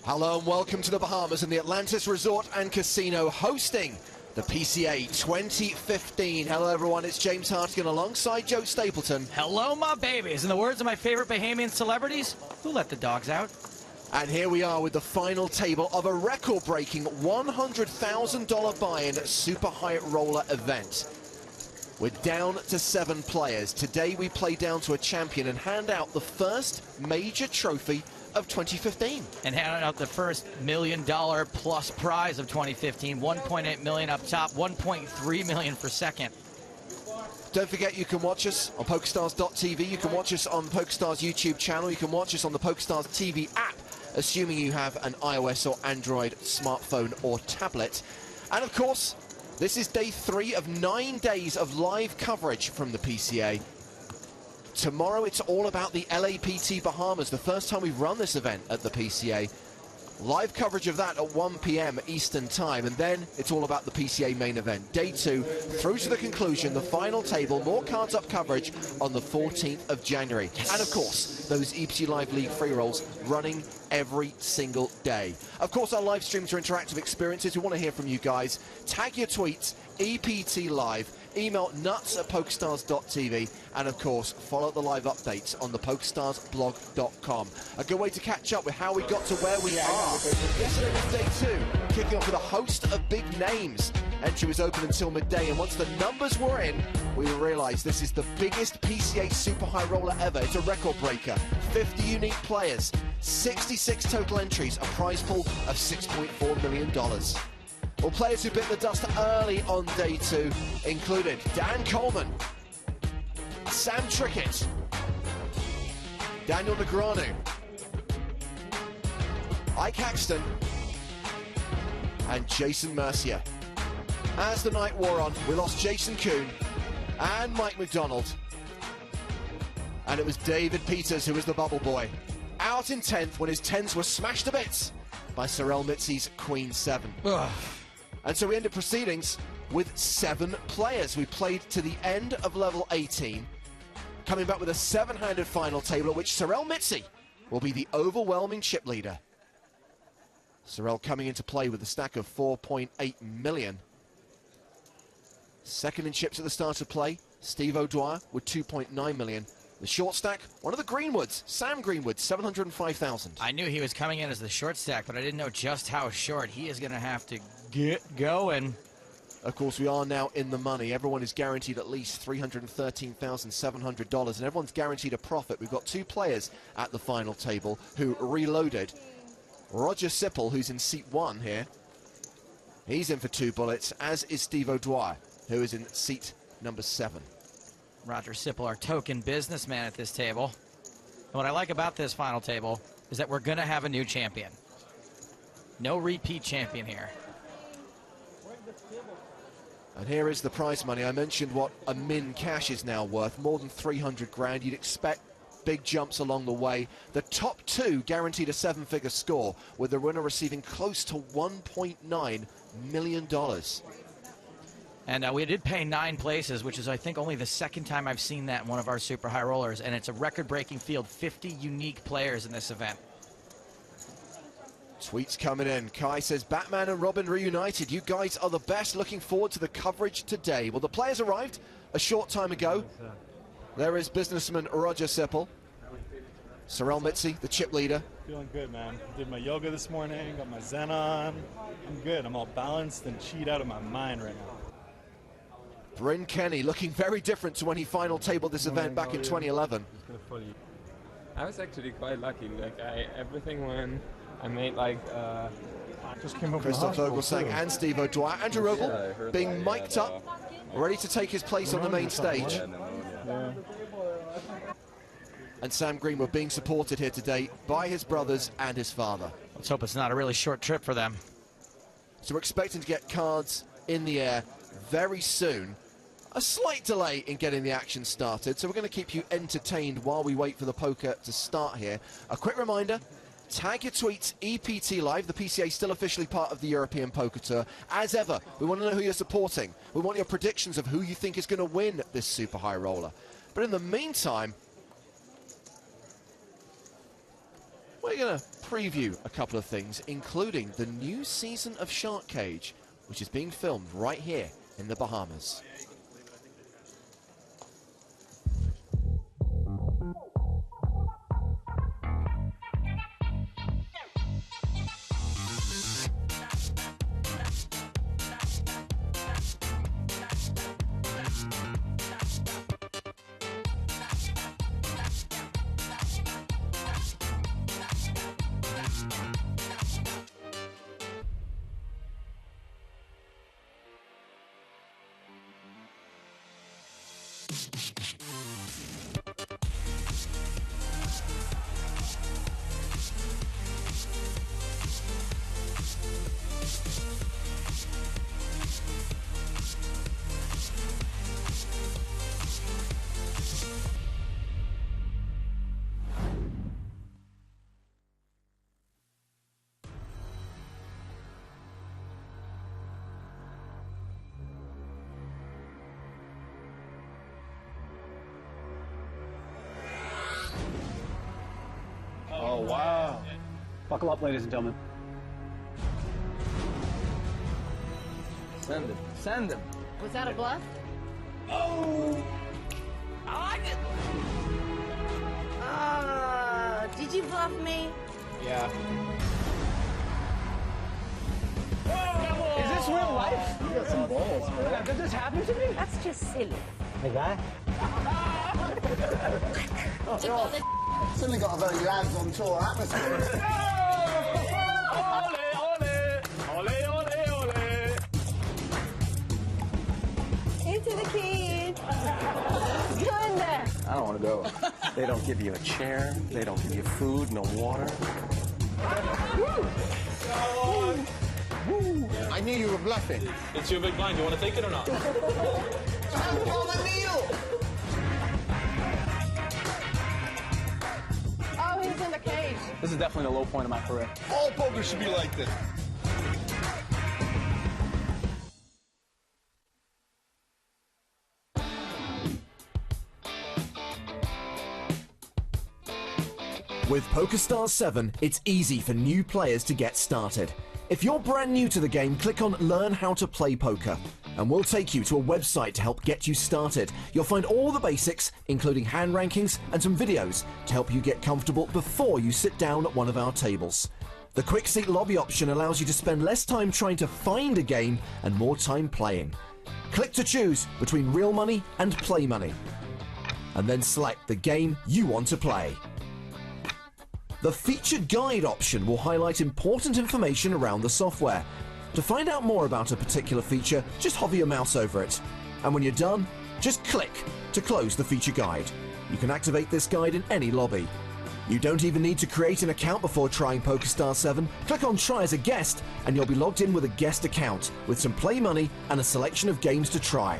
Hello and welcome to the Bahamas and the Atlantis Resort and Casino hosting the PCA 2015. Hello everyone, it's James Hartigan alongside Joe Stapleton. Hello my babies. In the words of my favorite Bahamian celebrities, who let the dogs out? And here we are with the final table of a record-breaking $100,000 buy-in super high roller event. We're down to 7 players. Today we play down to a champion and hand out the first major trophy of 2015. And handing out the first $1 million plus prize of 2015. 1.8 million up top, 1.3 million for second. Don't forget you can watch us on PokerStars.tv. You can watch us on PokerStars YouTube channel. You can watch us on the PokerStars TV app, assuming you have an iOS or Android smartphone or tablet. And of course, this is day 3 of 9 days of live coverage from the PCA. Tomorrow it's all about the LAPT Bahamas, the first time we've run this event at the PCA. Live coverage of that at 1 p.m. Eastern Time, and then it's all about the PCA main event. Day 2, through to the conclusion, the final table, more cards up coverage on the 14th of January. Yes. And of course, those EPT Live League free rolls running every single day. Of course, our live streams are interactive experiences. We want to hear from you guys. Tag your tweets, EPT Live. Email nuts@pokerstars.tv, and of course follow the live updates on the pokerstarsblog.com. A good way to catch up with how we got to where we are. Yesterday was day 2, kicking off with a host of big names. Entry was open until midday, and once the numbers were in, we realized this is the biggest PCA super high roller ever. It's a record breaker. 50 unique players, 66 total entries, a prize pool of $6.4 million. Well, players who bit the dust early on day 2 included Dan Coleman, Sam Trickett, Daniel Negreanu, Ike Haxton, and Jason Mercier. As the night wore on, we lost Jason Kuhn and Mike McDonald. And it was David Peters who was the bubble boy, out in 10th when his 10s were smashed to bits by Cyril Mitzi's Queen 7. Ugh. And so we ended proceedings with 7 players. We played to the end of level 18, coming back with a 7-handed final table at which Cyril Mitzi will be the overwhelming chip leader. Cyril coming into play with a stack of 4.8 million. Second in chips at the start of play, Steve O'Dwyer with 2.9 million. The short stack, one of the Greenwoods, Sam Greenwood, 705,000. I knew he was coming in as the short stack, but I didn't know just how short. He is going to have to get going. Of course, we are now in the money. Everyone is guaranteed at least $313,700, and everyone's guaranteed a profit. We've got 2 players at the final table who reloaded. Roger Sipple, who's in seat 1 here, he's in for 2 bullets, as is Steve O'Dwyer, who is in seat number 7. Roger Sipple, our token businessman at this table. And what I like about this final table is that we're going to have a new champion. No repeat champion here. And here is the prize money. I mentioned what a min cash is now worth, more than 300 grand. You'd expect big jumps along the way. The top 2 guaranteed a 7-figure score, with the winner receiving close to $1.9 million. And we did pay 9 places, which is, I think, only the second time I've seen that in one of our super high rollers. And it's a record-breaking field, 50 unique players in this event. Tweets coming in. Kai says, Batman and Robin reunited. You guys are the best. Looking forward to the coverage today. Well, the players arrived a short time ago. There is businessman Roger Sippel. Sorel Mitzi, the chip leader. Feeling good, man. Did my yoga this morning, got my Zen on. I'm good. I'm all balanced and cheat out of my mind right now. Bryn Kenny looking very different to when he final tabled this event back in 2011. I was actually quite lucky. Like everything went. I made like. Just came over. Christoph Vogelsang and Steve O'Dwyer. Andrew Ogle being mic'd up, ready to take his place on the main stage. Yeah. And Sam Greenwood being supported here today by his brothers and his father. Let's hope it's not a really short trip for them. So we're expecting to get cards in the air very soon. A slight delay in getting the action started, so we're going to keep you entertained while we wait for the poker to start here. A quick reminder, tag your tweets EPT Live. The PCA is still officially part of the European Poker Tour. As ever, we want to know who you're supporting. We want your predictions of who you think is going to win this super high roller. But in the meantime, we're going to preview a couple of things, including the new season of Shark Cage, which is being filmed right here in the Bahamas. Oh, wow. Buckle up, ladies and gentlemen. Send him. Send him. Was that a bluff? Oh! I like it. Did you bluff me? Yeah. Is this real life? You got some balls, man. Did this happen to me? That's just silly. Hey, guy. Certainly got a very lads on tour atmosphere. Into the kids. Go in there. I don't want to go. They don't give you a chair. They don't give you food, no water. I knew you were bluffing. It's your big blind. You want to take it or not? Oh, he's in the cage. This is definitely the low point of my career. All poker should be like this. With PokerStars 7, it's easy for new players to get started. If you're brand new to the game, click on Learn How to Play Poker, and we'll take you to a website to help get you started. You'll find all the basics, including hand rankings and some videos to help you get comfortable before you sit down at one of our tables. The Quick Seat Lobby option allows you to spend less time trying to find a game and more time playing. Click to choose between real money and play money, and then select the game you want to play. The Featured Guide option will highlight important information around the software. To find out more about a particular feature, just hover your mouse over it. And when you're done, just click to close the feature guide. You can activate this guide in any lobby. You don't even need to create an account before trying PokerStars 7. Click on Try as a Guest and you'll be logged in with a guest account with some play money and a selection of games to try.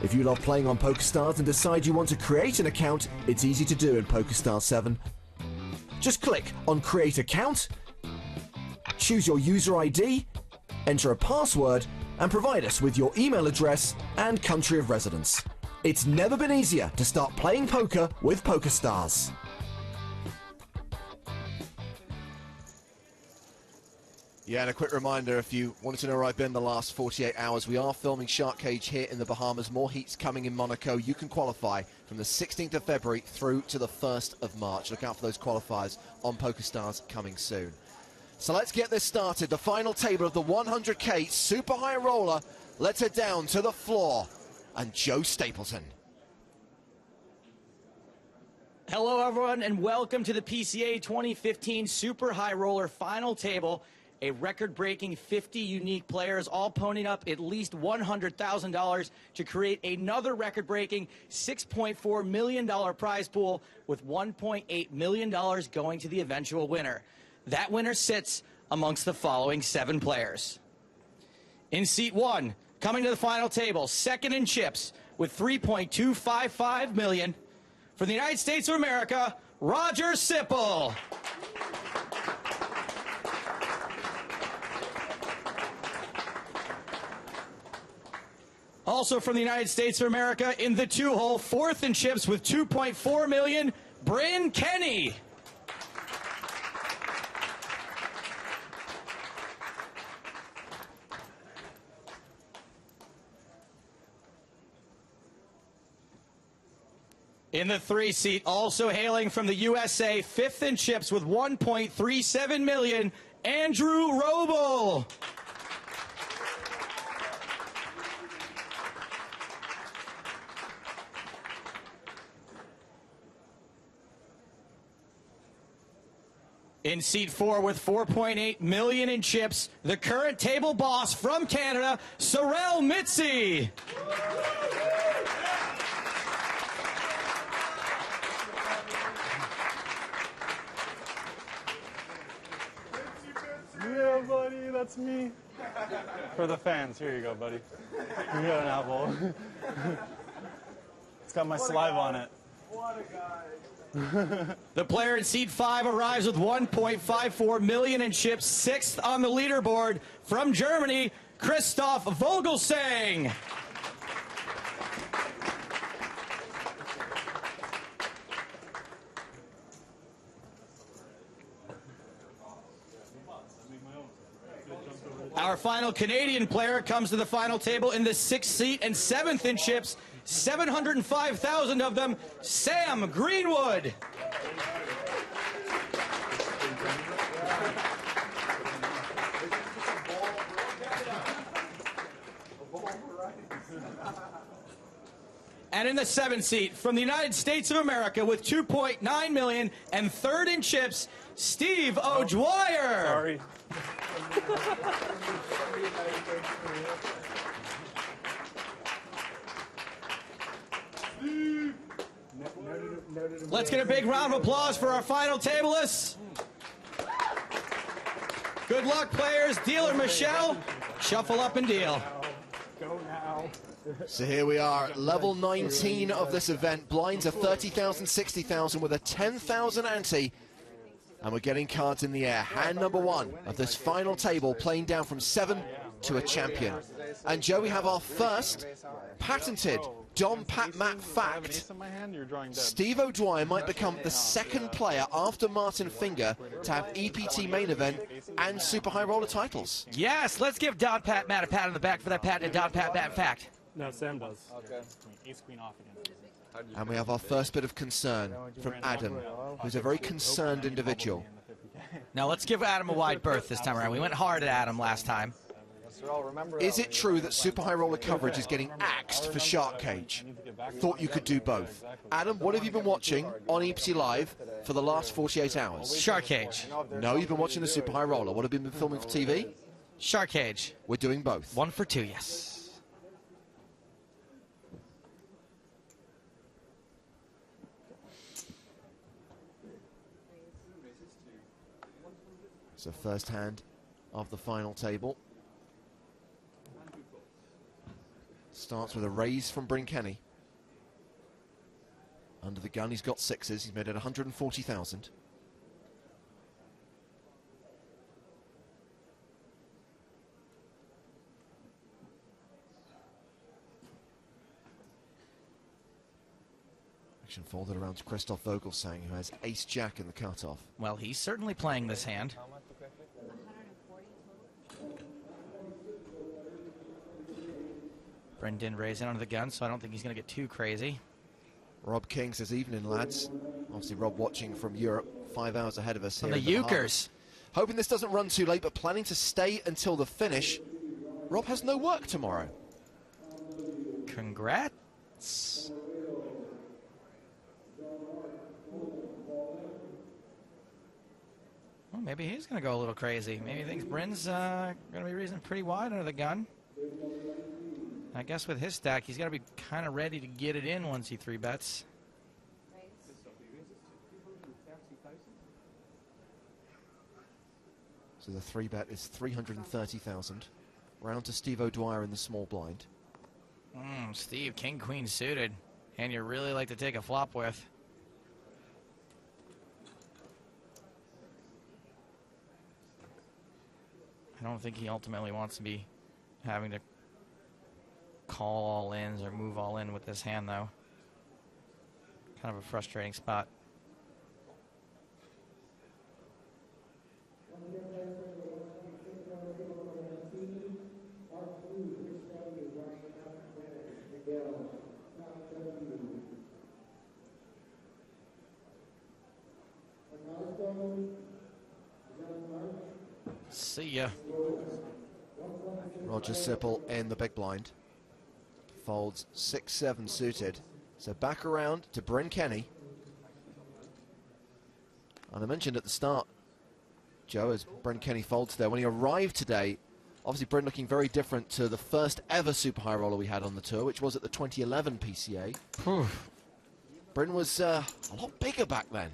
If you love playing on PokerStars and decide you want to create an account, it's easy to do in PokerStars 7. Just click on Create Account, choose your user ID, enter a password, and provide us with your email address and country of residence. It's never been easier to start playing poker with PokerStars. Yeah, and a quick reminder, if you wanted to know where I've been the last 48 hours, we are filming Shark Cage here in the Bahamas. More heats coming in Monaco. You can qualify from the 16th of February through to the 1st of March. Look out for those qualifiers on PokerStars coming soon. So let's get this started. The final table of the 100K Super High Roller. Let's head down to the floor. And Joe Stapleton. Hello, everyone, and welcome to the PCA 2015 Super High Roller Final Table. A record-breaking 50 unique players, all ponying up at least $100,000 to create another record-breaking $6.4 million prize pool, with $1.8 million going to the eventual winner. That winner sits amongst the following 7 players. In seat 1, coming to the final table, second in chips with $3.255 million. For the United States of America, Roger Sipple. Also from the United States of America, in the 2-hole, fourth in chips with $2.4 million, Bryn Kenny. In the 3 seat, also hailing from the USA, fifth in chips with $1.37 million, Andrew Roble. In seat 4 with $4.8 million in chips, the current table boss from Canada, Sorel Mitzi. Yeah, buddy, that's me. For the fans, here you go, buddy. You got an apple. It's got my saliva on it. What a guy. The player in seat 5 arrives with $1.54 million in chips, 6th on the leaderboard from Germany, Christoph Vogelsang. Our final Canadian player comes to the final table in the 6th seat and 7th in chips, 705,000 of them, Sam Greenwood. And in the 7th seat, from the United States of America with $2.9 million and third in chips, Steve O'Dwyer. Sorry. Let's get a big round of applause for our final tablists. Good luck, players. Dealer Michelle, shuffle up and deal. Go now. So here we are, level 19 of this event. Blinds are 30,000, 60,000 with a 10,000 ante. And we're getting cards in the air. Hand number 1 of this final table, playing down from 7 to a champion. And Joe, we have our first patented Dom Pat Mat fact. Steve O'Dwyer might become the second player after Martin Finger to have EPT main event and Super High Roller titles. Yes, let's give Don Pat Matt a pat on the back for that patented Don Pat Matt fact. No, Sam does. Okay. Ace queen off again. And we have our first bit of concern from Adam, who's a very concerned individual. Now let's give Adam a wide berth this time around. We went hard at Adam last time. Is it true that Super High Roller coverage is getting axed for Shark Cage? Thought you could do both. Adam, what have you been watching on EPT Live for the last 48 hours? Shark Cage. No, you've been watching the Super High Roller. What have you been filming for TV? Shark Cage. We're doing both. 1 for 2, yes. So first hand of the final table. Starts with a raise from Bryn Kenny. Under the gun, he's got 6s. He's made it 140,000. Action folded around to Christoph Vogelsang, who has ace-jack in the cutoff. Well, he's certainly playing this hand. Bryn didn't raise in under the gun, so I don't think he's going to get too crazy. Rob King says, evening, lads. Obviously, Rob watching from Europe, 5 hours ahead of us here. From the Ukers. Hoping this doesn't run too late, but planning to stay until the finish. Rob has no work tomorrow. Congrats. Well, maybe he's going to go a little crazy. Maybe he thinks Bryn's going to be raising pretty wide under the gun. I guess with his stack, he's got to be kind of ready to get it in once he 3-bets. So the 3-bet is 330,000. Round to Steve O'Dwyer in the small blind. Steve, king, queen suited. And you really like to take a flop with. I don't think he ultimately wants to be having to call all ins or move all in with this hand, though. Kind of a frustrating spot. See ya. Roger Sipple in the big blind. Folds 6-7 suited. So back around to Bryn Kenny. And I mentioned at the start, Joe, as Bryn Kenny folds there, when he arrived today, obviously Bryn looking very different to the first ever super high roller we had on the tour, which was at the 2011 PCA. Bryn was a lot bigger back then.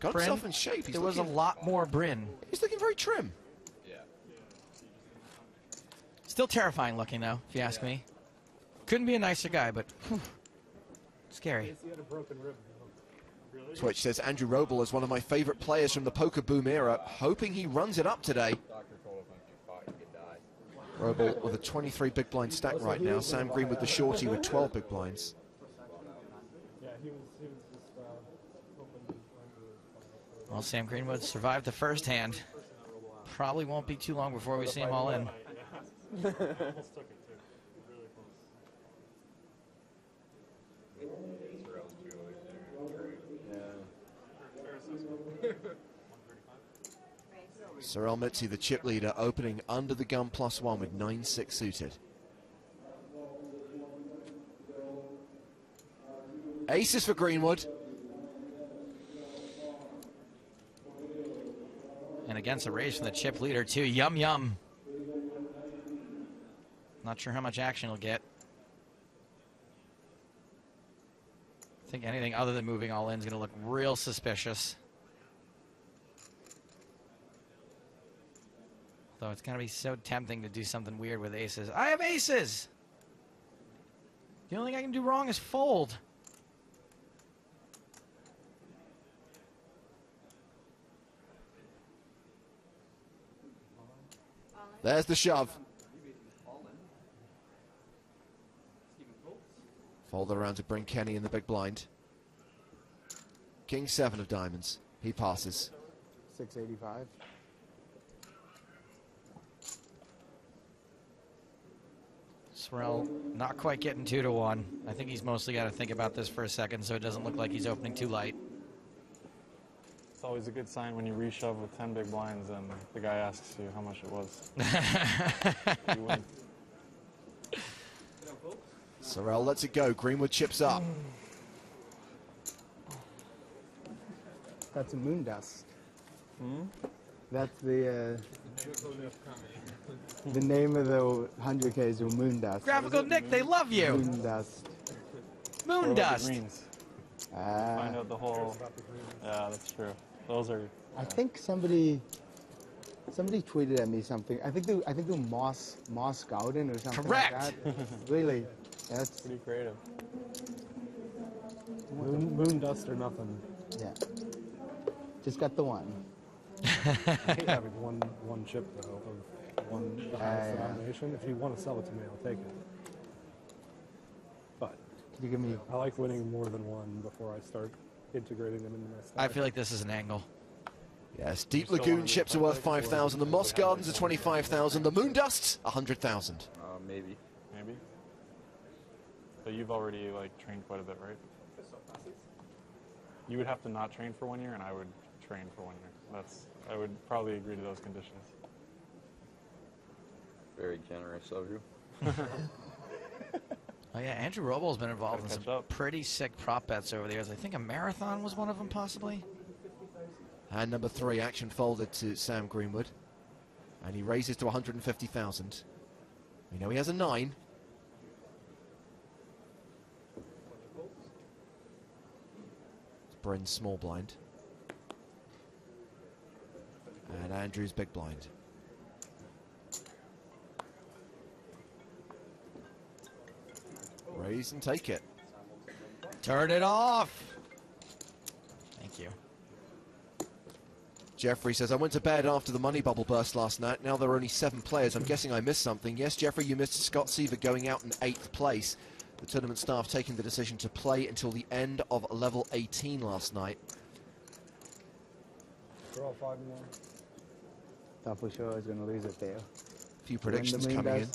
Got himself in shape. There was a lot more Bryn. He's looking very trim. Still terrifying looking, though, if you ask me. Couldn't be a nicer guy, but scary. Twitch says Andrew Roble is one of my favorite players from the poker boom era, hoping he runs it up today. Roble with a 23 big blind stack right now. Sam Green with the shorty with 12 big blinds. Well, Sam Greenwood survived the first hand. Probably won't be too long before we see him all in. Sorel Mitzi, the chip leader, opening under the gun +1 with 9-6 suited. Aces for Greenwood. And against a raise from the chip leader, too. Yum, yum. Not sure how much action he'll get. I think anything other than moving all in is going to look real suspicious. Although it's going to be so tempting to do something weird with aces. I have aces! The only thing I can do wrong is fold. There's the shove. Fold it around to Bryn Kenny in the big blind. King 7 of diamonds. He passes. 685. Sorel not quite getting 2 to 1. I think he's mostly got to think about this for a second so it doesn't look like he's opening too light. It's always a good sign when you reshove with 10 big blinds and the guy asks you how much it was. You win. Sorel lets it go. Greenwood chips up. That's a moon dust. That's the name of the 100K is a moon dust. Graphical Nick, they love you. Moon dust. Moon dust. Greens. Find out the whole. Yeah, that's true. Those are. I think somebody tweeted at me something. I think the Moss Garden or something. Correct. Like that. Really, that's pretty creative. Moon dust or nothing. Yeah. Just got the one. I hate having one chip though of the highest denomination. If you want to sell it to me, I'll take it. But can you give me? I like winning more than one before I start integrating them into my stack. I feel like this is an angle. Yes, Deep Lagoon chips are worth 5,000. The Moss Gardens are 25,000. The Moon Dusts, 100,000. Maybe. But you've already like trained quite a bit, right? You would have to not train for 1 year, and I would train for 1 year. I would probably agree to those conditions. Very generous of you. Oh yeah, Andrew Robo's been involved in some pretty sick prop bets over the years. I think a marathon was one of them, possibly. And number 3, action folded to Sam Greenwood. And he raises to 150,000. We know he has a 9. It's Bryn's small blind. And Andrew's big blind. Raise and take it. Turn it off. Thank you. Jeffrey says, I went to bed after the money bubble burst last night. Now there are only 7 players. I'm guessing I missed something. Yes, Jeffrey, you missed Scott Seaver going out in 8th place. The tournament staff taking the decision to play until the end of level 18 last night. Draw 5 more. Thought for sure I was going to lose it there. A few predictions coming in.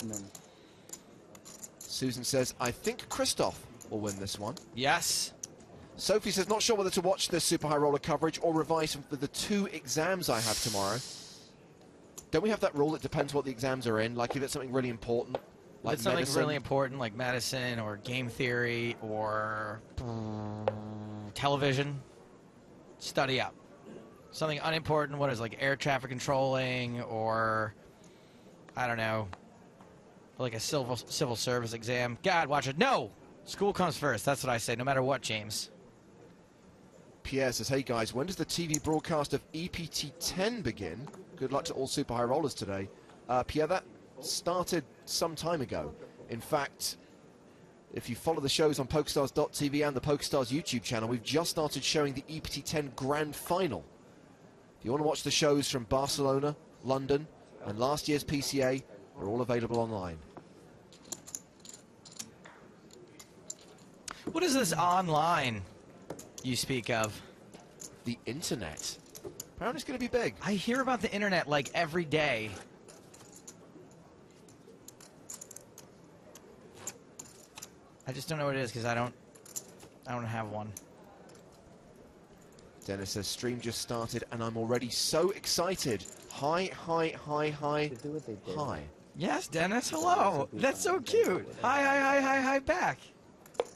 Susan says, I think Christoph will win this one. Yes. Sophie says, not sure whether to watch the Super High Roller coverage or revise for the 2 exams I have tomorrow. Don't we have that rule? It depends what the exams are in. Like if it's something really important, like if it's something medicine. really important, like medicine or game theory or television, study up. Something unimportant, what is like air traffic controlling or, I don't know, like a civil service exam. God, watch it. No! School comes first. That's what I say, no matter what, James. Pierre says, hey guys, when does the TV broadcast of EPT 10 begin? Good luck to all Super High Rollers today. Pierre, that started some time ago. In fact, if you follow the shows on PokerStars.tv and the PokerStars YouTube channel, we've just started showing the EPT 10 Grand Final. If you want to watch the shows from Barcelona, London, and last year's PCA, they're all available online. What is this online you speak of? The internet. Apparently it's going to be big. I hear about the internet like every day. I just don't know what it is because I don't have one. Dennis says, stream just started and I'm already so excited. Hi, hi, hi, hi, hi. Yes, Dennis, hello. That's so cute. Hi, hi, hi, hi, hi, back.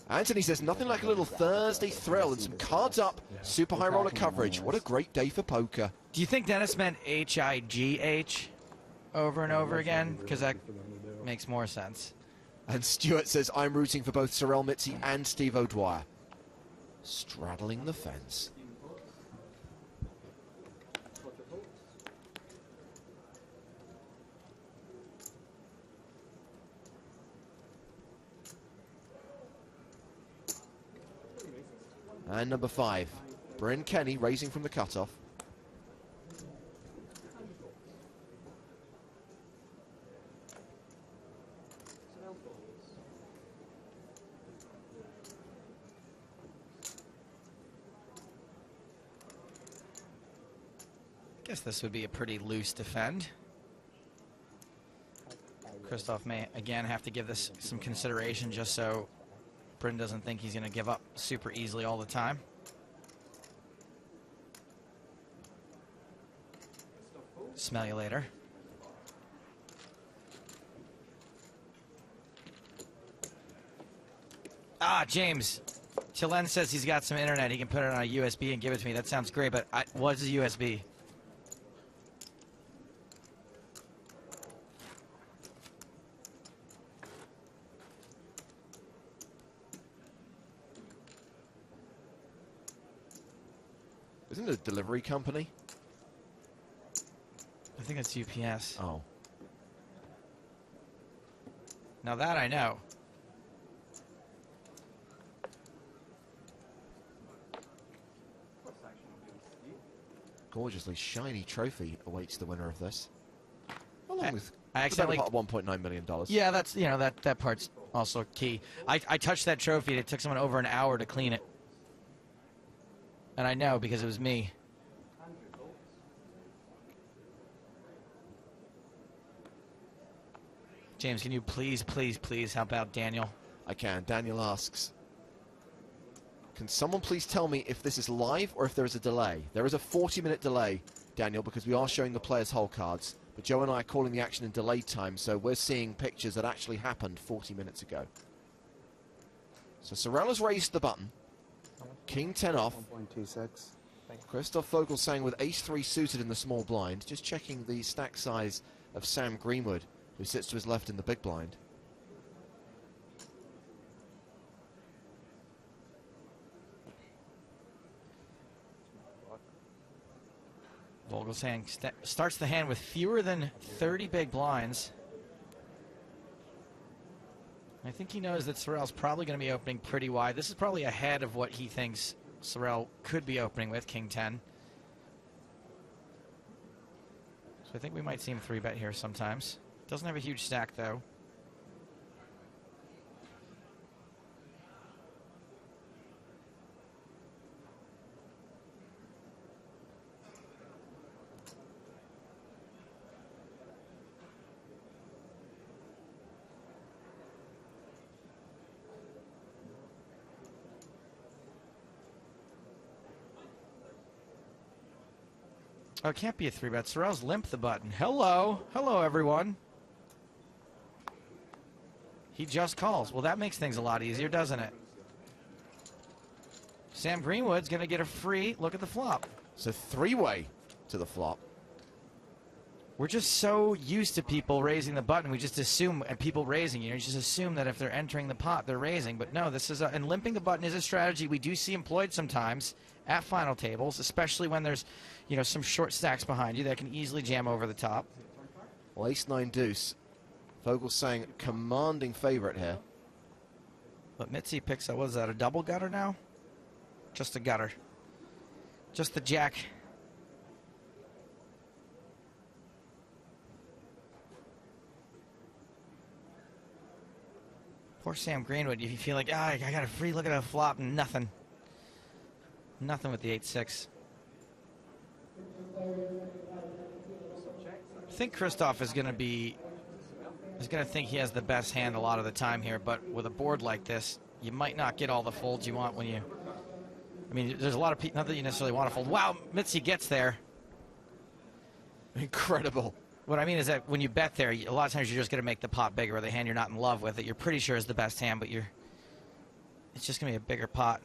Anthony says, nothing like a little Thursday thrill and some cards up, Super High Roller coverage. What a great day for poker. Do you think Dennis meant H-I-G-H over and over again? Because that makes more sense. And Stuart says, I'm rooting for both Cyril Mitzi and Steve O'Dwyer. Straddling the fence. And number 5, Bryn Kenny raising from the cutoff. Guess this would be a pretty loose defend. Christoph may again have to give this some consideration just so Bryn doesn't think he's going to give up super easily all the time. Smell you later. Ah, James. Chilen says he's got some internet. He can put it on a USB and give it to me. That sounds great, but what is a USB? Isn't it a delivery company? I think it's UPS. Oh. Now that I know. Gorgeously shiny trophy awaits the winner of this. Along with I accidentally $1.9 million. Yeah, that's that part's also key. I touched that trophy and it took someone over an hour to clean it. And I know because it was me. James, can you please, please, please help out Daniel? I can. Daniel asks, can someone please tell me if this is live or if there is a delay? There is a 40-minute delay, Daniel, because we are showing the players' hole cards. But Joe and I are calling the action in delayed time, so we're seeing pictures that actually happened 40 minutes ago. So Sorel has raised the button. King 10 off. 1.26. Christoph Vogelsang with ace-3 suited in the small blind. Just checking the stack size of Sam Greenwood, who sits to his left in the big blind. Vogelsang starts the hand with fewer than 30 big blinds. I think he knows that Sorel's probably going to be opening pretty wide. This is probably ahead of what he thinks Sorel could be opening with, King 10. So I think we might see him 3-bet here sometimes. Doesn't have a huge stack, though. Oh, it can't be a 3-bet. Sorel's limped the button. Hello. Hello, everyone. He just calls. Well, that makes things a lot easier, doesn't it? Sam Greenwood's going to get a free look at the flop. So 3-way to the flop. We're just so used to people raising the button. We just assume, and people raising, you just assume that if they're entering the pot, they're raising. But no, this is and limping the button is a strategy we do see employed sometimes at final tables, especially when there's, some short stacks behind you that can easily jam over the top. Well, ace-9 deuce. Vogelsang commanding favorite here. But Mitzi picks up, what is that, a double gutter now? Just a gutter. Just the jack. Poor Sam Greenwood, if you feel like, I got a free look at a flop, nothing. Nothing with the 8-6. I think Christoph is going to think he has the best hand a lot of the time here, but with a board like this, you might not get all the folds you want when you... I mean, there's a lot of people, not that you necessarily want to fold. Wow, Mitzi gets there. Incredible. What I mean is that when you bet there, a lot of times you're just going to make the pot bigger, or the hand you're not in love with that you're pretty sure is the best hand, but it's just going to be a bigger pot.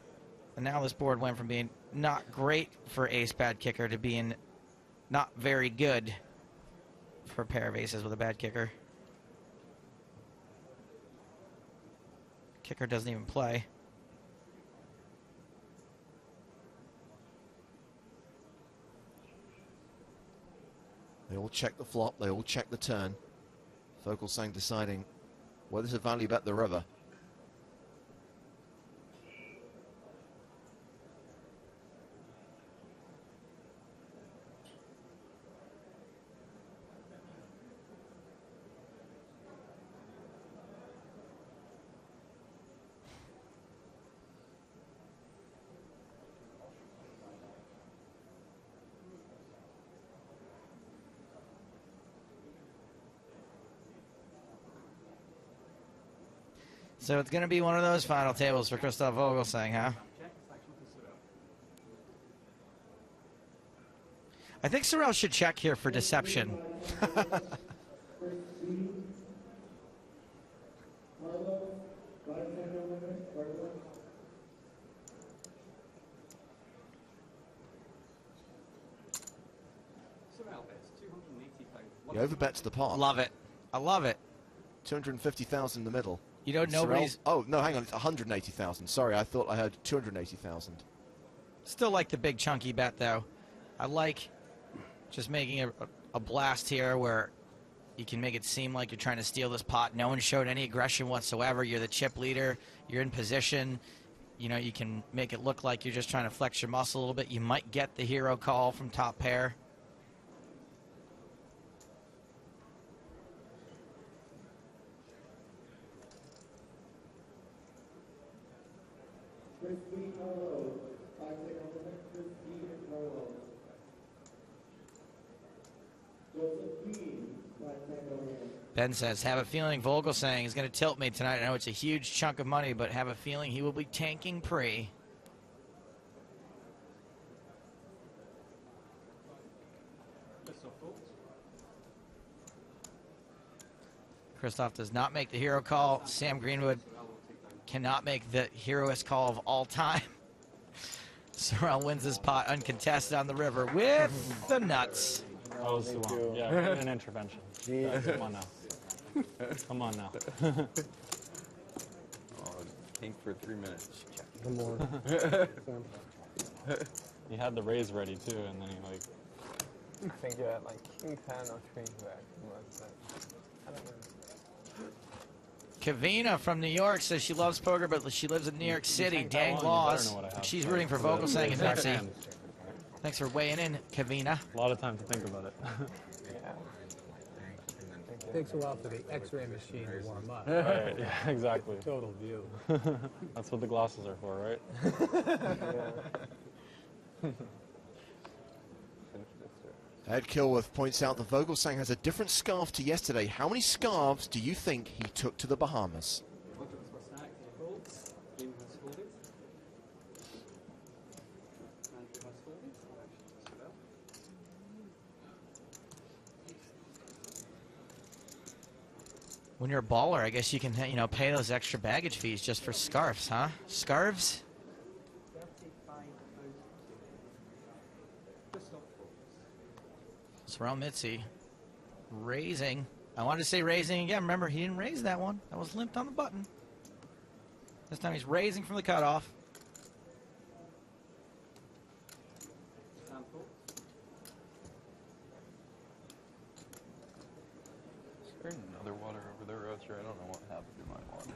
And now this board went from being not great for ace bad kicker to being not very good for a pair of aces with a bad kicker. Kicker doesn't even play. They all check the flop, they all check the turn. Vogelsang deciding whether to value bet the river. So it's going to be one of those final tables for Christoph Vogelsang, huh? I think Sorel should check here for deception. He overbets the pot. Love it. I love it. 250,000 in the middle. You know, nobody's... Oh, no, hang on. It's 180,000. Sorry, I thought I heard 280,000. Still like the big chunky bet, though. I like just making a blast here where you can make it seem like you're trying to steal this pot. No one showed any aggression whatsoever. You're the chip leader. You're in position. You can make it look like you're just trying to flex your muscle a little bit. You might get the hero call from top pair. Ben says, have a feeling Vogelsang is going to tilt me tonight. I know it's a huge chunk of money, but have a feeling he will be tanking pre. Christoph does not make the hero call. Sam Greenwood cannot make the heroist call of all time. Sorrell wins this pot uncontested on the river with the nuts. That was too long. Yeah, an intervention. Yeah, come on now. Come on now. Pink for 3 minutes. One more. He had the raise ready too, and then he like. I think you had like king 10 or queen back. I don't know. Kavina from New York says she loves poker, but she lives in New York City. Dang laws. She's rooting for Vogelsang and Mitzi. Thanks for weighing in, Kavina. A lot of time to think about it. It takes a while for the X-ray machine to warm up. Right, yeah, exactly. Total view. That's what the glasses are for, right? Ed Kilworth points out that Vogelsang has a different scarf to yesterday. How many scarves do you think he took to the Bahamas? When you're a baller, I guess you can, you know, pay those extra baggage fees just for scarves, huh? Scarves? Sorrell Mitzi raising. I wanted to say raising again. Remember, he didn't raise that one. That was limped on the button. This time he's raising from the cutoff. Is there another water over there, Roaster? I don't know what happened to my water.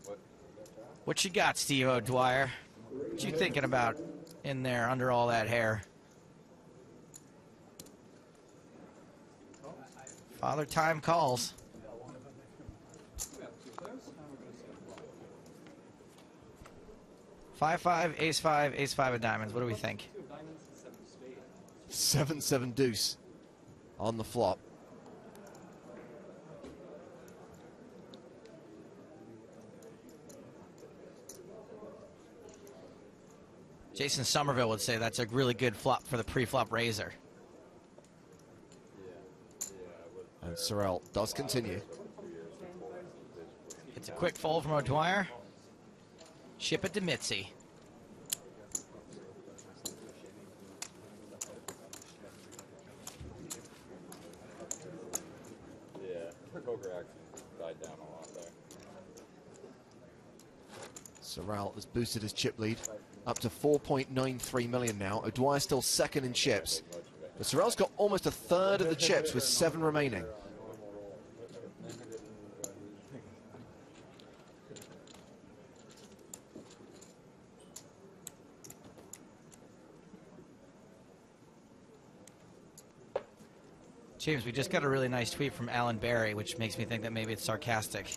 What? What you got, Steve O'Dwyer? What you thinking about in there under all that hair? Father Time calls. Five, ace five of diamonds. What do we think? 7-7 deuce on the flop. Jason Somerville would say that's a really good flop for the pre-flop raiser. And Sorrell does continue. It's a quick fold from O'Dwyer. Ship it to Mitzi. Yeah, poker action died down a lot there. Sorrell has boosted his chip lead up to 4.93 million now. O'Dwyer still second in chips. But Sorrell's got almost a third of the chips with 7 remaining. James, we just got a really nice tweet from Alan Barry, which makes me think that maybe it's sarcastic.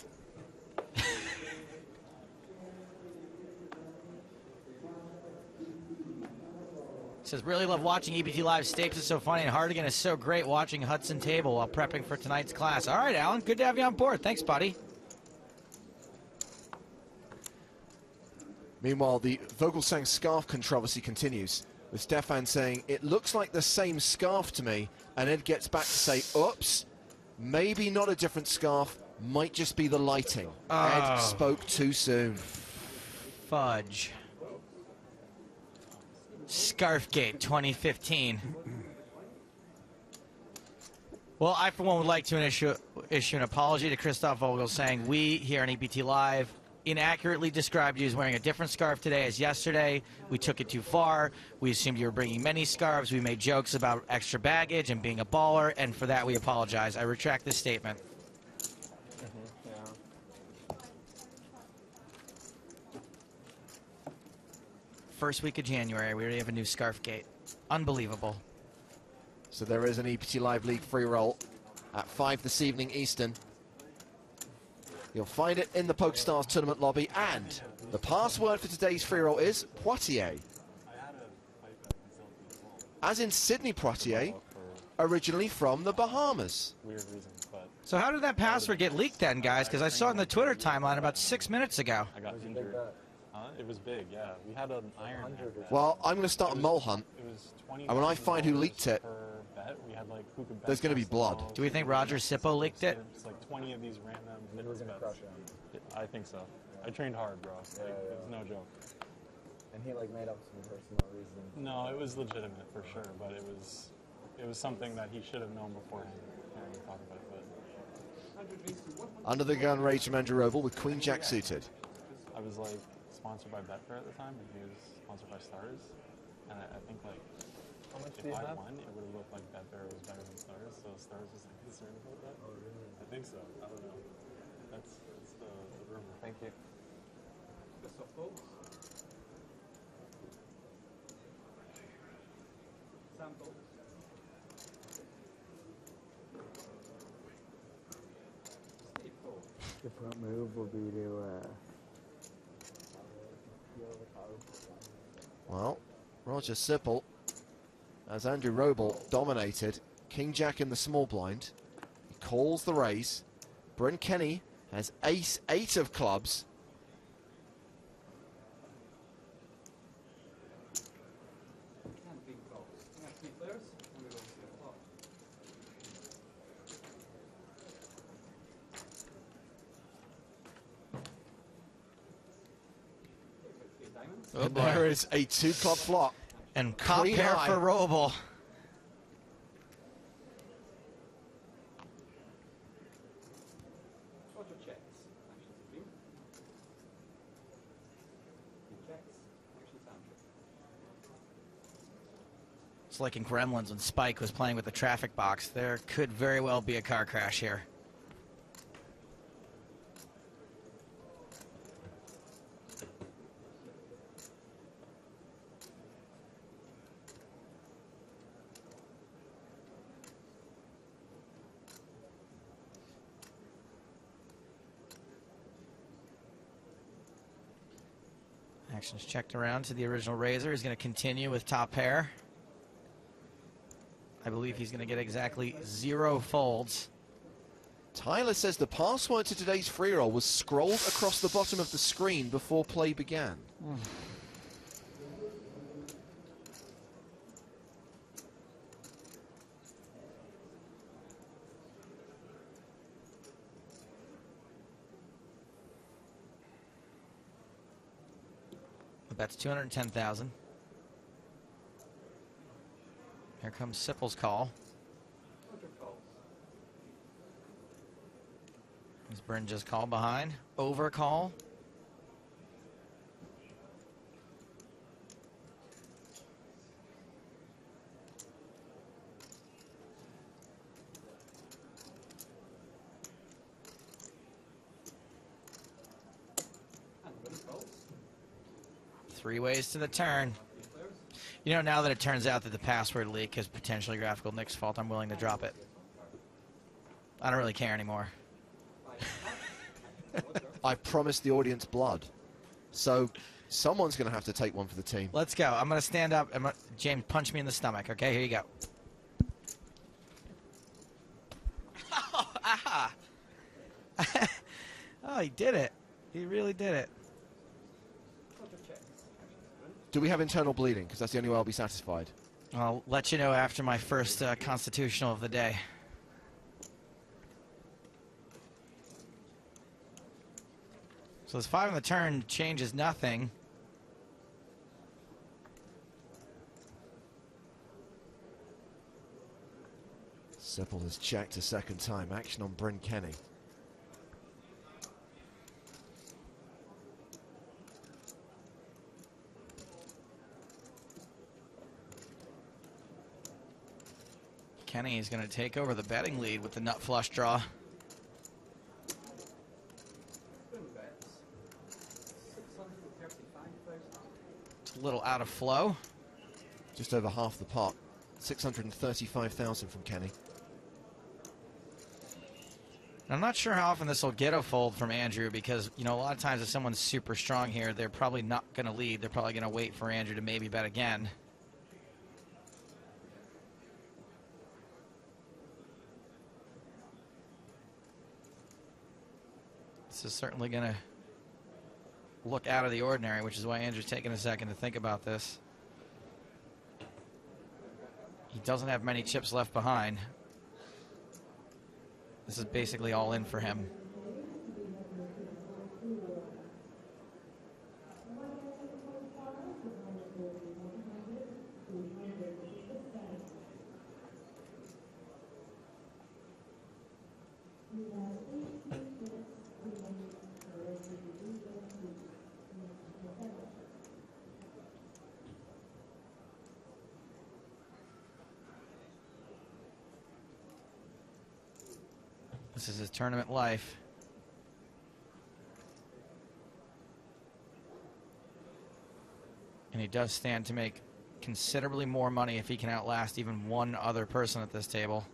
Says, really love watching EBT Live. Stapes is so funny, and Hardigan is so great watching Hudson Table while prepping for tonight's class. All right, Alan, good to have you on board. Thanks, buddy. Meanwhile, the Vogelsang scarf controversy continues, with Stefan saying, it looks like the same scarf to me, and Ed gets back to say, oops, maybe not a different scarf, might just be the lighting. Ed spoke too soon. Fudge. Scarfgate 2015. Well, I for one would like to issue an apology to Christoph Vogelsang. We here on EBT Live inaccurately described you as wearing a different scarf today as yesterday. We took it too far. We assumed you were bringing many scarves. We made jokes about extra baggage and being a baller, and for that we apologize. I retract this statement. First week of January, we already have a new scarf gate. Unbelievable. So there is an EPT Live League free roll at 5 this evening Eastern. You'll find it in the PokerStars tournament lobby, and the password for today's free roll is Poitiers. As in Sydney Poitiers, originally from the Bahamas. Weird reasons, but So how did that password get leaked then, guys? Because I saw it in the Twitter timeline about 6 minutes ago. I got injured. It was big, yeah. We had an iron bet. Well, I'm going to start a mole hunt, It was 20 and when I find who leaked it, per bet. We had like who could bet there's going to be best blood. most. Do we think Roger Sippo leaked it? It's like 20 of these random fitness bets. I think so. I trained hard, bro. Like, it was no joke. And he like made up some personal reasons. No, it was legitimate for sure, but it was something that he should have known beforehand. Can't really talk about it, but Under the gun raised from Andrew Roble with Queen Jack suited. I was like sponsored by Betfair at the time, and he was sponsored by Stars. And I think like if I won, it would have looked like Betfair was better than Stars, so Stars was like concerned about that. Oh, really? I think so. I don't know. That's the rumor. Thank you. The front move will be to Well, Roger Sipple, as Andrew Roble dominated, King Jack in the small blind. He calls the raise. Bryn Kenny has ace 8 of clubs. Oh, And boy. there is a 2-club flop. And cop Queen pair high. for Roble. It's like in Gremlins when Spike was playing with the traffic box. There could very well be a car crash here. Action's checked around to the original raiser. He's going to continue with top pair. I believe he's going to get exactly 0 folds. Tyler says the password to today's free roll was scrolled across the bottom of the screen before play began. The bet's 210,000. Here comes Sipple's call. Is Bryn just call behind? Over call. Three ways to the turn. You know, now that it turns out that the password leak is potentially Graphical Nick's fault, I'm willing to drop it. I don't really care anymore. I promised the audience blood. So someone's going to have to take one for the team. Let's go. I'm going to stand up. James, punch me in the stomach. Okay, here you go. Oh, aha. Oh, he did it. He really did it. Do we have internal bleeding? Because that's the only way I'll be satisfied. I'll let you know after my first constitutional of the day. So this 5 on the turn changes nothing. Sipple has checked a second time. Action on Bryn Kenny. Kenny is going to take over the betting lead with the nut flush draw. It's a little out of flow. Just over half the pot. 635,000 from Kenny. I'm not sure how often this will get a fold from Andrew because, you know, a lot of times if someone's super strong here, they're probably not going to lead. They're probably going to wait for Andrew to maybe bet again. This is certainly going to look out of the ordinary, which is why Andrew's taking a second to think about this. He doesn't have many chips left behind. This is basically all in for him. This is his tournament life. And he does stand to make considerably more money if he can outlast even one other person at this table.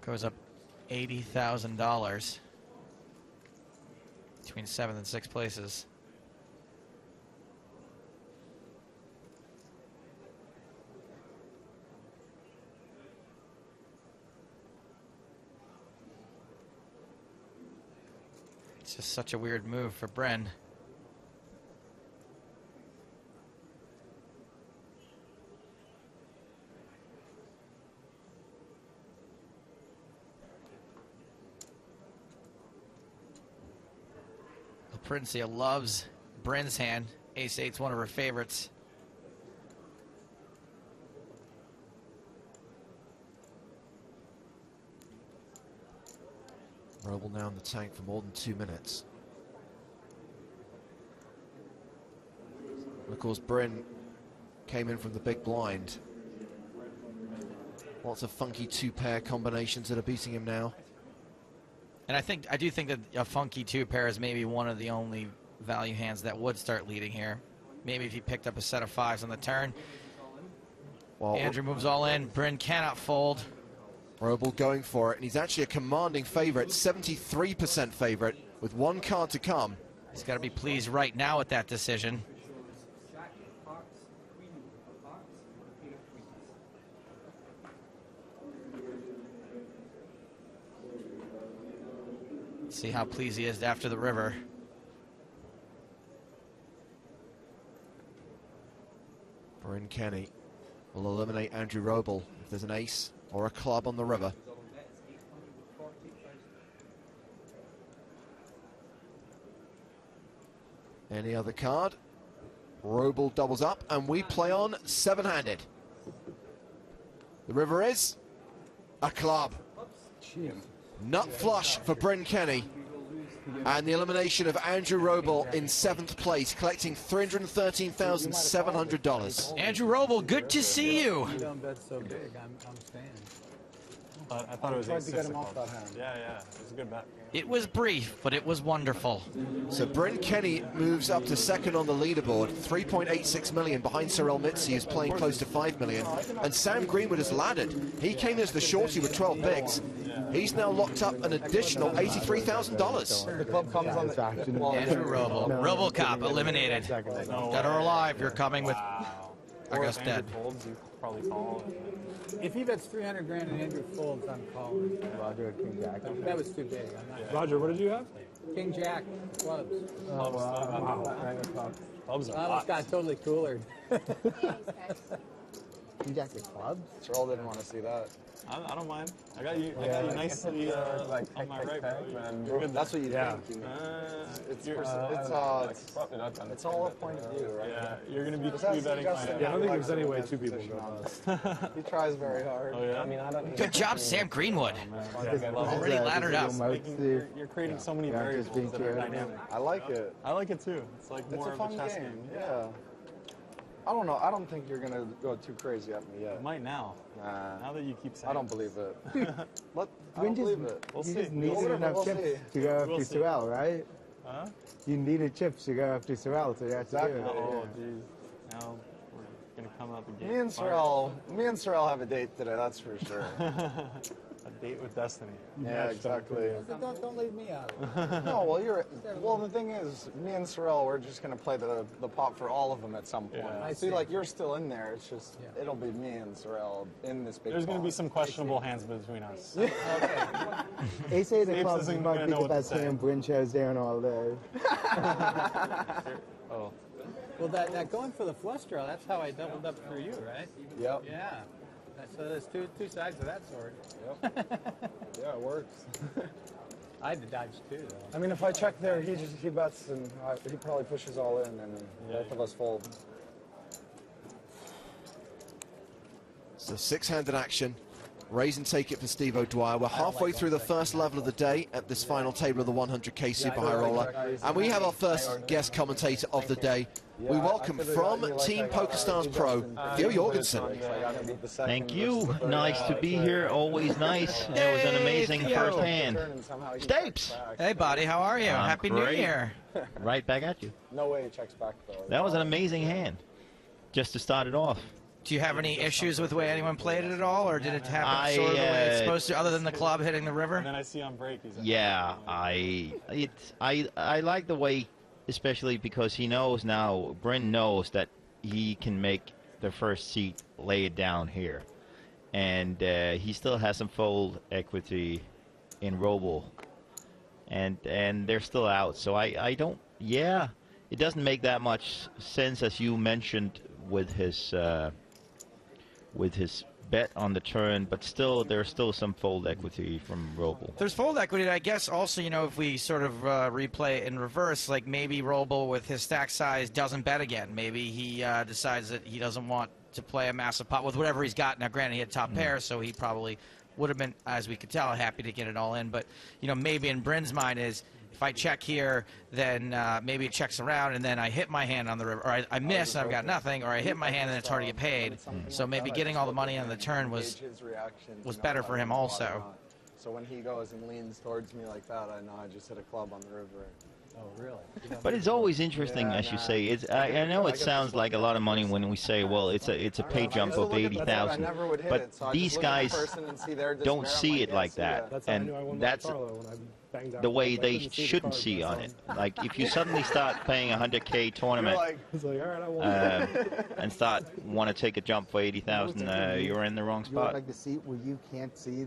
Goes up $80,000 between 7th and 6th places. It's just such a weird move for Bren. Princia loves Bren's hand. Ace-8's one of her favorites. Roble now in the tank for more than 2 minutes. And of course, Bryn came in from the big blind. Lots of funky 2-pair combinations that are beating him now. And I do think that a funky 2-pair is maybe one of the only value hands that would start leading here. Maybe if he picked up a set of 5s on the turn. Well, Andrew moves all in. Bryn cannot fold. Roble going for it, and he's actually a commanding favorite, 73% favorite, with 1 card to come. He's got to be pleased right now with that decision. See how pleased he is after the river. Bryn Kenny will eliminate Andrew Roble if there's an ace or a club on the river. Any other card? Roble doubles up, and we play on 7-handed. The river is a club. Nut flush for Bryn Kenny, and the elimination of Andrew Roble in 7th place, collecting $313,700. Andrew Roble, good to see you. You don't bet so big. I'm staying. I thought it was Tried to get him $6. off that hand. Yeah, it was a good bet. It was brief, but it was wonderful. So Bryn Kenny moves up to 2nd on the leaderboard, 3.86 million behind Cyril Mitzi, who's playing close to 5 million. And Sam Greenwood has laddered. He came as the shorty with 12 bigs. He's now locked up an additional $83,000. The club comes on the Andrew Roble. Robocop eliminated. Dead or alive, you're coming with, I guess, dead. Folds, you probably call. If he bets 300 grand and Andrew folds, I'm calling. Roger, King Jack. That was too big. I'm not. Roger, what did you have? King Jack clubs. Oh, wow. Clubs are I almost got totally coolered. King Jack the clubs? Charles didn't want to see that. I don't mind. I got you nicely on my right, bro. You're good. That's what you Yeah. think. It's all a point of view, right? Yeah, you're gonna be Just betting my. Yeah, I don't think there's any way 2 people go bust. He tries very hard. Oh yeah. I mean, I don't. Good job, Sam Greenwood. Already laddered up. You're creating so many variables that are dynamic. I like it. I like it too. It's like It's more a of fun a chess game. game. Yeah. I don't know. I don't think you're gonna go too crazy at me yet. You might now. Nah. Now that you keep saying. I don't believe it. I don't just- believe it. We'll You see. just needed We'll enough see. chips to go We'll after see. Sorrel, right? Huh? You needed chips to go after Sorrel, so you had to do Exactly. it. Oh, Yeah. jeez. Now we're gonna come out the gate. Me and Sorrel have a date today. That's for sure. A date with destiny. Yeah, exactly. Don't leave me out. No, well, the thing is, me and Sorrel, we're just gonna play the pot for all of them at some point. Yeah. I see, like, you're still in there. It's just, it'll be me and Sorrel in this big There's going to be pot. some questionable hands between us. Ace 8 Stapes clubs isn't might gonna be know the what to best say. hand Bryn chose down all day. Oh. Well, that going for the flush draw, that's how I doubled up for you, right? Yep. Yeah. So there's two sides of that sword. Yep. Yeah, it works. I had to dodge too, though. I mean, if I check there, he bets, and he probably pushes all in, and then both of us fold. So 6-handed action. Raise and take it for Steve O'Dwyer. We're halfway through the first level of the day at this final table of the 100k Super High Roller. And we have our first guest commentator of the day. We welcome from Team PokerStars Pro, Theo Jorgensen. Thank you. Nice to be here. Always nice. It was an amazing first hand. Stapes! Hey, buddy. How are you? Happy New great. Year. Right back at you. No way he checks back, though. That was an amazing hand. Just to start it off. Do you have any issues with the way anyone played it at all, or did it happen sort of the way it's supposed to, other than the club hitting the river? And then I see on break, he's like, Yeah, I like the way, especially because he knows now, Bryn knows that he can make the first seat, lay it down here. And he still has some fold equity in Robo. And they're still out. So I don't, yeah, it doesn't make that much sense, as you mentioned, with his bet on the turn, but still, there's still some fold equity from Robo. There's fold equity, and I guess also, you know, if we sort of replay it in reverse, like maybe Robo with his stack size doesn't bet again. Maybe he decides that he doesn't want to play a massive pot with whatever he's got. Now, granted, he had top pair, so he probably would have been, as we could tell, happy to get it all in. But, you know, maybe in Bryn's mind is, if I check here, then maybe it checks around, and then I hit my hand on the river, or I miss and I've got nothing, or I hit my hand and it's hard to get paid. So maybe getting all the money on the turn was better for him also. So when he goes and leans towards me like that, I know I just hit a club on the river. Oh, really? But it's always interesting, as you say. It's I know it sounds like a lot of money when we say, well, it's a pay jump of 80,000, but these guys don't see it like that, and that's the way they shouldn't see on it. Like, if you suddenly start playing a 100k tournament and want to take a jump for 80,000, you're in the wrong You're spot. like the seat where you can't see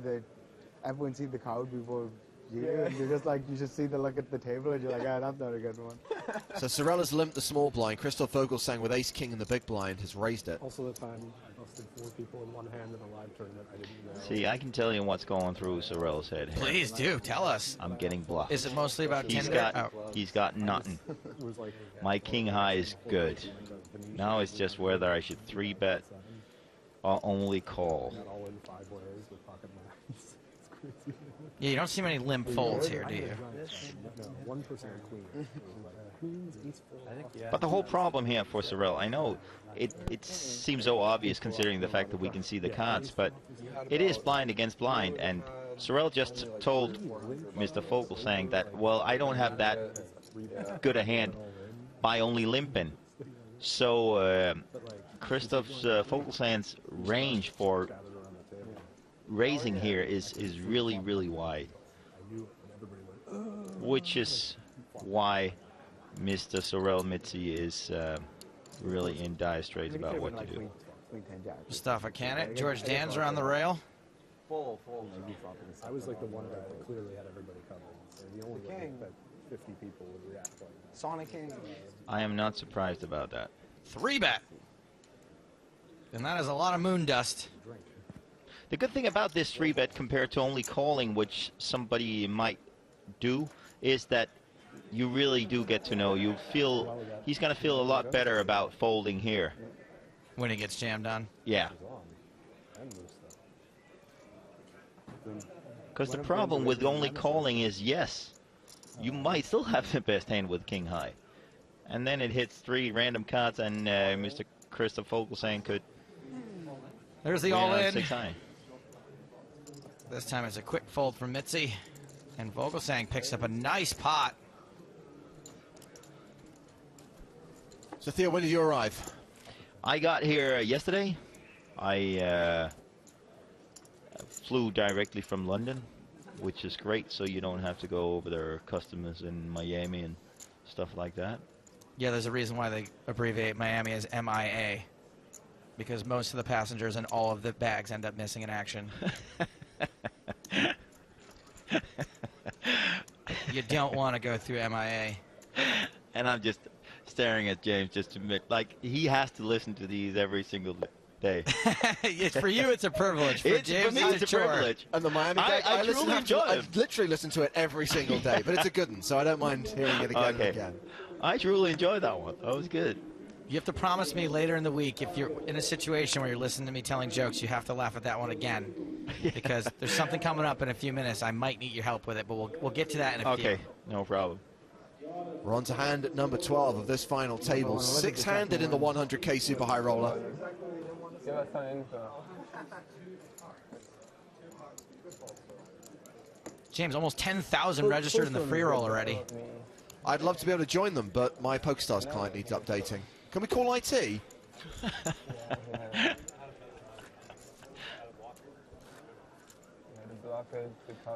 everyone see the card before you do. You're just like, you just see the look at the table and you're like, that's not a good one. So Sorrel has limped the small blind. Christoph Vogelsang with ace-king in the big blind has raised it. Also the time I busted 4 people in one hand in a live tournament, I didn't know. See, I can tell you what's going through Sorrel's head here. Please do, tell us. I'm getting bluffed. Is it mostly about He's 10 got, he's got nothing. My king high is good. Now it's just whether I should 3-bet or only call. Yeah, you don't see many limp folds here, do you? No, 1% queen. But the whole problem here for Sorrel, I know it seems so obvious considering the fact that we can see the cards, but it is blind against blind, and Sorrel just told Mr. Fogel saying that, well, I don't have that good a hand by only limping. So Christoph's Fogelsang's range for raising here is really, really wide, which is why Mr. Sorrel Mitzi is really in dire straits about what to do. Mustafa Cannet, George Danzer on the rail. Full. I was like the one that clearly had everybody covered. So the only way that 50 people would react like that. Sonic King. I am not surprised about that. 3-bet. And that is a lot of moon dust. The good thing about this 3-bet compared to only calling, which somebody might do, is that you really do get to know. You feel he's going to feel a lot better about folding here when he gets jammed on. Yeah. Because the problem with only calling is, yes, you might still have the best hand with king high, and then it hits 3 random cards, and Mr. Christoph Vogelsang could. There's the all-in. 6 high. This time it's a quick fold from Mitzi, and Vogelsang picks up a nice pot. So Theo, when did you arrive? I got here yesterday. flew directly from London, which is great, so you don't have to go over their customers in Miami and stuff like that. Yeah, there's a reason why they abbreviate Miami as MIA, because most of the passengers and all of the bags end up missing in action. You don't want to go through MIA. And I'm just staring at James just to admit, like, he has to listen to these every single day. For you, it's a privilege. For James, it's a chore. privilege. And the Miami gag, I truly enjoy I it. literally listen to it every single day, but it's a good one, so I don't mind hearing it again and again. I truly enjoyed that one. That was good. You have to promise me later in the week, if you're in a situation where you're listening to me telling jokes, you have to laugh at that one again. Because there's something coming up in a few minutes. I might need your help with it, but we'll get to that in a few. Okay, no problem. We're on to hand at number 12 of this final table. Six-handed in the 100K Super High Roller. James, almost 10,000 registered in the free roll already. I'd love to be able to join them, but my PokerStars client needs updating. Can we call IT?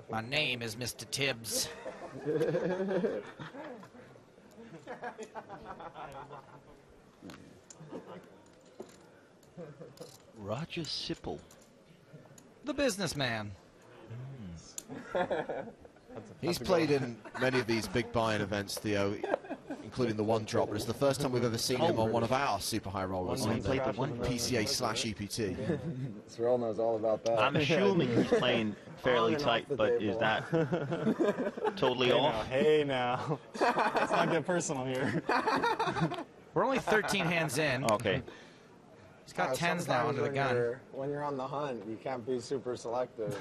My name is Mr. Tibbs. Roger Sipple. The businessman. He's played in many of these big buy-in events, Theo, including the one drop, but it's the first time we've ever seen him on one of our super high rollers, on the PCA/EPT. Cyril knows all about that. I'm assuming he's playing fairly tight, but is that totally off? Hey now. Let's not get personal here. We're only 13 hands in. Okay. He's got 10s now under the gun. When you're on the hunt, you can't be super selective.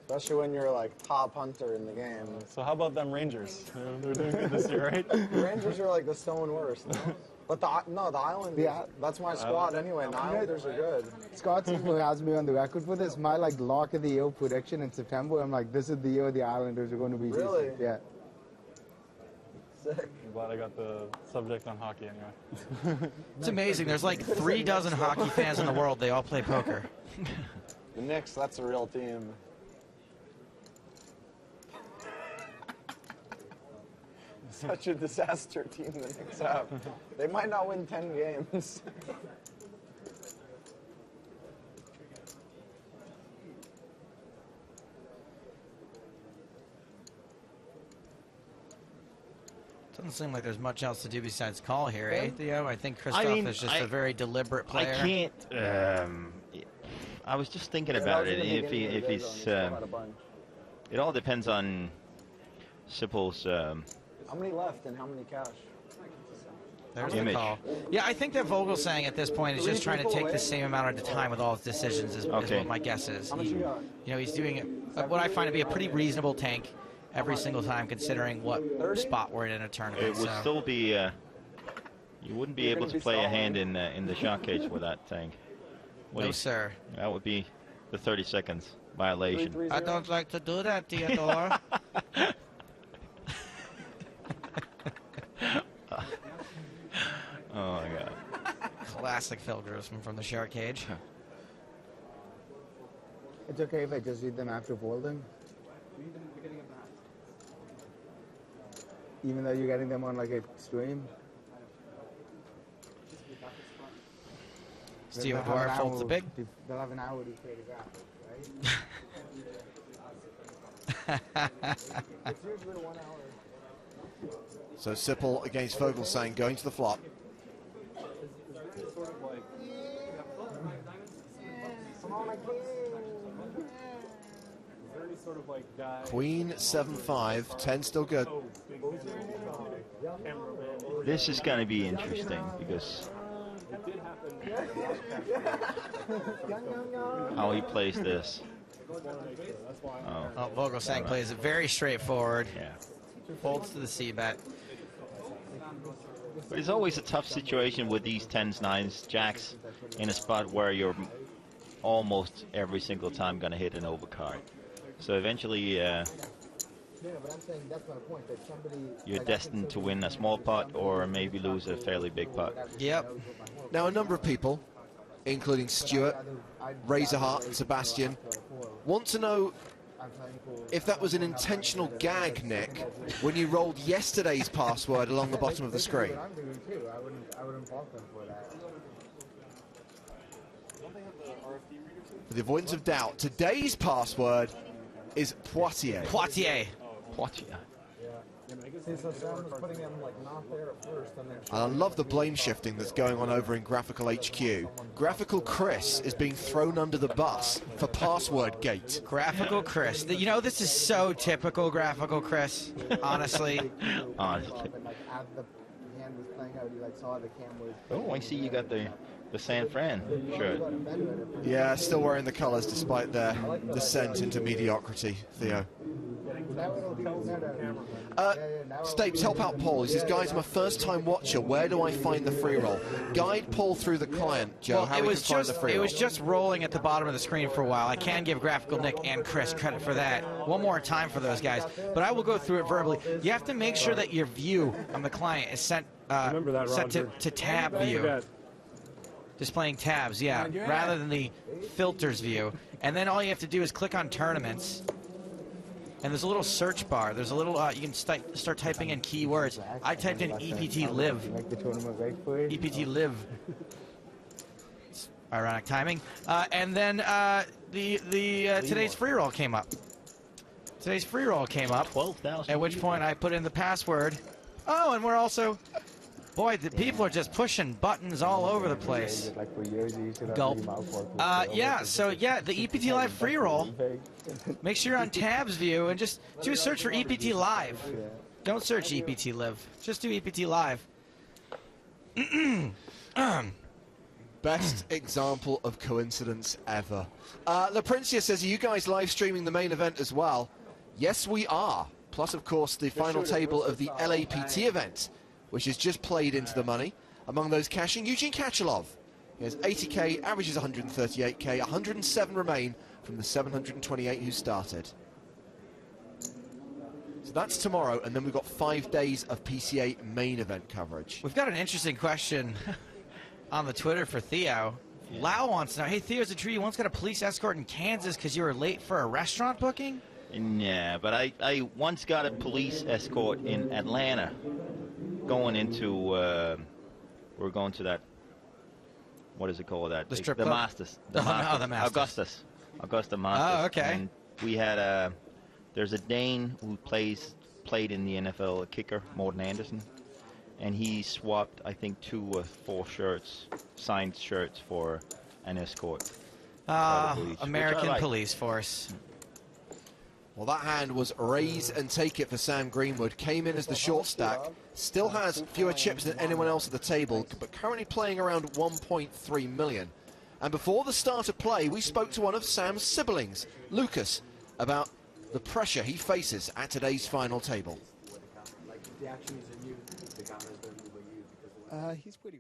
Especially when you're like top hunter in the game. So how about them Rangers? They're doing good this year, right? The Rangers are like the stone worst. No? But the Islanders, that's my squad anyway. And the Islanders are good. Scott who has me on the record for this. My like lock of the year prediction in September. I'm like, this is the year the Islanders are going to be really decent. Yeah. Sick. I'm glad I got the subject on hockey anyway. It's amazing. There's like 3 dozen hockey fans in the world. They all play poker. The Knicks, that's a real team. Such a disaster team the Knicks have. They might not win 10 games. Doesn't seem like there's much else to do besides call here, eh, Theo? I think Christoph is just a very deliberate player. I can't. I was just thinking about it. If he's, it all depends on Sipple's. How many left and how many cash? There's the call. Yeah, I think that Vogel's saying at this point is just trying to take the same amount of time with all his decisions is what my guess is. You know, he's doing what I find to be a pretty reasonable tank every single time, considering what spot we're in a tournament. It would still be. You wouldn't be able to play a hand in the shot cage with that tank. No, sir. That would be the 30 seconds violation. I don't like to do that, Theodore. Oh my God! Classic Phil Grossman from the shark cage. It's okay if I just read them after folding. Even though you're getting them on like a stream. Steve Dwyer folds the big. They'll have an hour to play the graph, right? It's usually 1 hour. So Sipple against Vogelsang going to the flop. Queen 7-5, 10 still good. This is going to be interesting because how he plays this. Oh, Vogelsang plays it very straightforward. Yeah. Folds to the C-bet. But it's always a tough situation with these 10s, 9s, jacks in a spot where you're almost every single time going to hit an overcard. So eventually you're destined to win a small pot or maybe lose a fairly big pot. Yep. Now a number of people including Stuart, Razorheart and Sebastian, want to know if that was an intentional gag, Nick, when you rolled yesterday's password along the bottom of the screen. I'm doing too. I wouldn't fault them for that. For the avoidance of doubt, today's password is Poitiers. Poitiers. Poitiers. See, so Sam was putting them like not there at first, and then. And I love the blame shifting that's going on over in Graphical HQ. Graphical Chris is being thrown under the bus for password gate. Graphical Chris. You know, this is so typical Graphical Chris, honestly. Honestly. Like, as the hand was playing out, you like saw the camera. Oh, I see you got the San Fran shirt. Yeah, still wearing the colours despite their descent into mediocrity, Theo. Stapes, help out Paul. He says, guys, I'm a first-time watcher. Where do I find the free roll? Guide Paul through the client, Joe. Well, how he can find the free roll. It was just rolling at the bottom of the screen for a while. I can give Graphical Nick and Chris credit for that. One more time for those guys. But I will go through it verbally. You have to make sure that your view on the client is set to tab view. Displaying tabs, yeah, rather than the filters view. And then all you have to do is click on tournaments. And there's a little search bar. There's a little, you can start typing in keywords. I typed in EPT Live. EPT Live. Ironic timing. And then today's free roll came up. Today's free roll came up. 12,000. At which point I put in the password. Oh, and we're also... Boy, the people are just pushing buttons all over the place. Gulp. Yeah, so yeah, the EPT Live free roll. Make sure you're on tabs view and just do a search for EPT Live. Don't search EPT Live. Just do EPT Live. Best example of coincidence ever. LaPrincia says, are you guys live streaming the main event as well? Yes, we are. Plus, of course, the final table of the LAPT event, which is just played into the money. Among those cashing, Eugene Kachalov. He has 80k, averages 138k, 107 remain from the 728 who started. So that's tomorrow, and then we've got 5 days of PCA main event coverage. We've got an interesting question on the Twitter for Theo. Yeah. Lau wants to know, hey, Theo's a tree. You once got a police escort in Kansas because you were late for a restaurant booking? Yeah, but I once got a police escort in Atlanta. Going into, we're going to that, what is it called? That the strip club? Masters. The Masters. Augusta Masters. Oh, okay. And we had there's a Dane who played in the NFL, a kicker, Morten Andersen, and he swapped, I think, 2 or 4 shirts, signed shirts for an escort. American police force. Well, that hand was raise and take it for Sam Greenwood. Came in as the short stack. Still has fewer chips than anyone else at the table, but currently playing around 1.3 million. And before the start of play, we spoke to one of Sam's siblings, Lucas, about the pressure he faces at today's final table. He's pretty